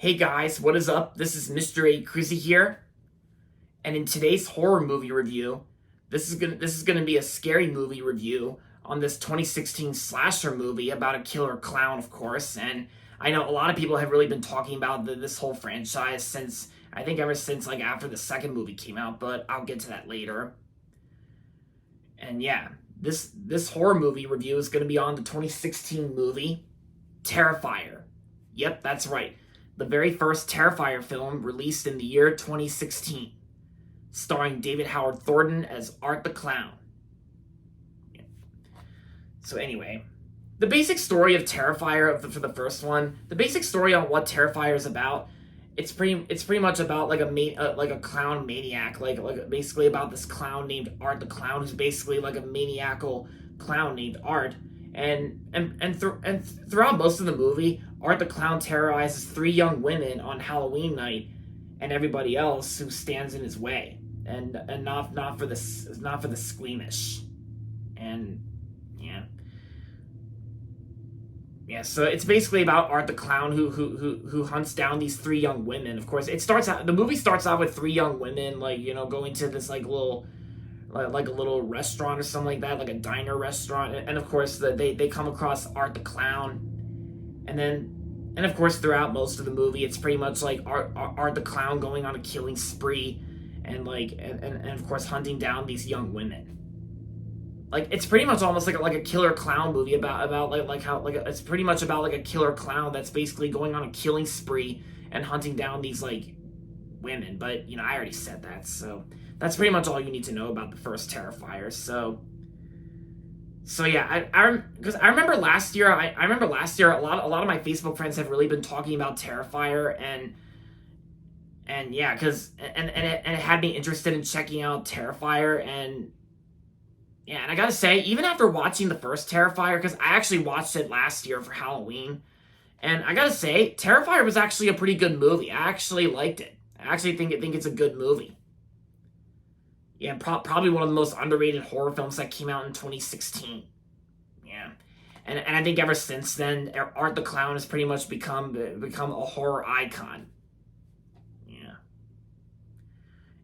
Hey guys, what is up? This is Mr. A. Crizzy here, and in today's horror movie review, this is gonna be a scary movie review on this 2016 slasher movie about a killer clown, of course. And I know a lot of people have really been talking about this whole franchise since I think ever since like after the second movie came out, but I'll get to that later. And yeah, this horror movie review is gonna be on the 2016 movie Terrifier. Yep, that's right. The very first Terrifier film released in the year 2016, starring David Howard Thornton as Art the Clown. Yeah. So anyway, the basic story of Terrifier for the first one, the basic story on what Terrifier is about, it's pretty much about like a clown maniac, like basically about this clown named Art the Clown, who's basically like a maniacal clown named Art. And throughout most of the movie, Art the Clown terrorizes three young women on Halloween night, and everybody else who stands in his way, and not for the squeamish, and yeah. Yeah, so it's basically about Art the Clown who hunts down these three young women. Of course, the movie starts out with three young women, like, going to this like little, like a little restaurant or something like that, like a diner restaurant. And of course they come across Art the Clown, and of course throughout most of the movie it's pretty much like Art the Clown going on a killing spree, and of course hunting down these young women. Like, it's pretty much almost like a killer clown movie about it's pretty much about like a killer clown that's basically going on a killing spree and hunting down these like women. But I already said that, so that's pretty much all you need to know about the first Terrifier. So yeah, because I remember last year, I remember last year a lot of my Facebook friends have really been talking about Terrifier, and yeah, and it had me interested in checking out Terrifier. And yeah, and I gotta say, even after watching the first Terrifier, because I actually watched it last year for Halloween, and I gotta say, Terrifier was actually a pretty good movie. I actually liked it. I actually think it's a good movie. Yeah, probably one of the most underrated horror films that came out in 2016. Yeah, and I think ever since then, Art the Clown has pretty much become a horror icon. Yeah.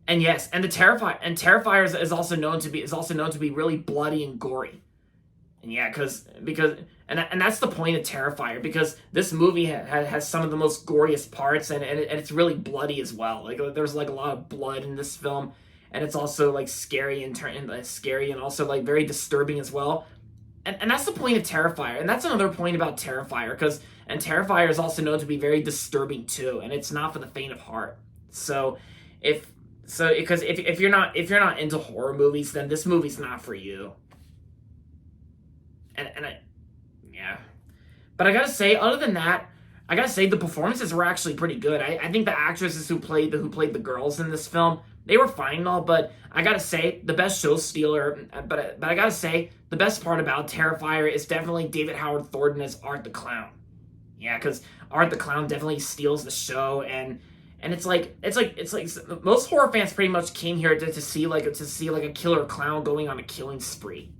And yes, and Terrifier is also known to be really bloody and gory. And yeah, and that's the point of Terrifier, because this movie has some of the most goriest parts, and it's really bloody as well. Like, there's like a lot of blood in this film, and it's also like scary and also like very disturbing as well. And that's the point of Terrifier, and that's another point about Terrifier, and Terrifier is also known to be very disturbing too, and it's not for the faint of heart. If you're not into horror movies, then this movie's not for you. Yeah. But I gotta say, other than that, the performances were actually pretty good. I think the actresses who played the girls in this film, they were fine and all, but I gotta say, the best show stealer, but I gotta say, the best part about Terrifier is definitely David Howard Thornton as Art the Clown. Yeah, because Art the Clown definitely steals the show, and it's like most horror fans pretty much came here to see a killer clown going on a killing spree.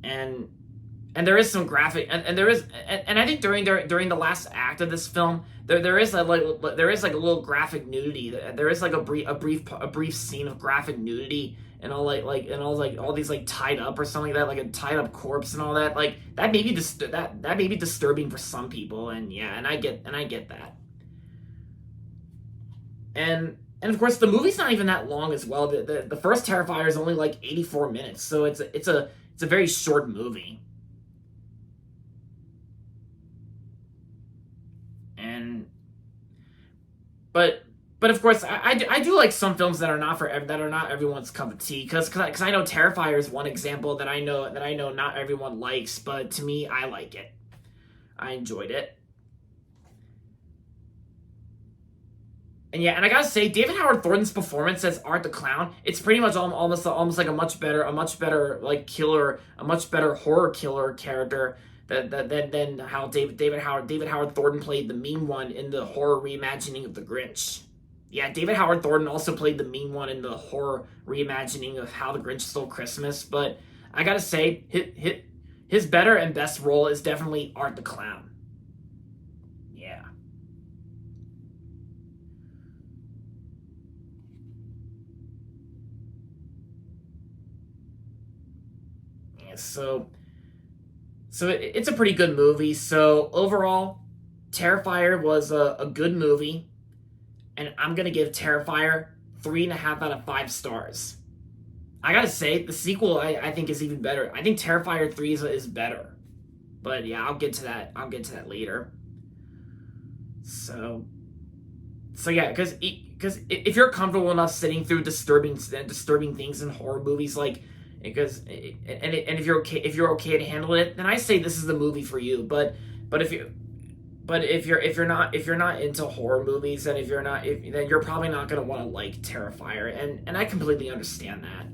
And there is some graphic, and I think during the last act of this film, there is like a little graphic nudity. There is like a brief scene of graphic nudity, and all these like tied up or something like that, like a tied up corpse and all that. Like, that may be that may be disturbing for some people, and yeah, and I get that. And of course, the movie's not even that long as well. The first Terrifier is only like 84 minutes, so it's a very short movie. But of course, I do like some films that are not everyone's cup of tea, because I know Terrifier is one example that I know not everyone likes, but to me, I like it. I enjoyed it. And yeah, and I gotta say, David Howard Thornton's performance as Art the Clown, it's pretty much almost like a much better like killer, a much better horror killer character than how David Howard Thornton played the mean one in the horror reimagining of The Grinch. Yeah, David Howard Thornton also played the mean one in the horror reimagining of How the Grinch Stole Christmas, but I gotta say, his better and best role is definitely Art the Clown. guys. So it's a pretty good movie. So overall, Terrifier was a good movie, and I'm gonna give Terrifier 3.5 out of 5 stars. I gotta say, the sequel I think is even better. I think Terrifier 3 is better. But yeah, I'll get to that. I'll get to that later. So yeah, because if you're comfortable enough sitting through disturbing things in horror movies, like if you're okay to handle it, then I say this is the movie for you. But if you're not into horror movies, then then you're probably not gonna want to like Terrifier, and I completely understand that.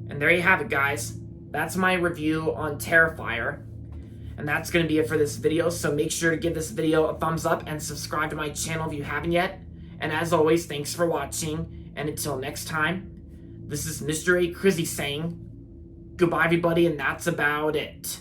And there you have it, guys. That's my review on Terrifier. And that's going to be it for this video. So make sure to give this video a thumbs up and subscribe to my channel if you haven't yet. And as always, thanks for watching. And until next time, this is Mr. A. Crizzy saying goodbye, everybody, and that's about it.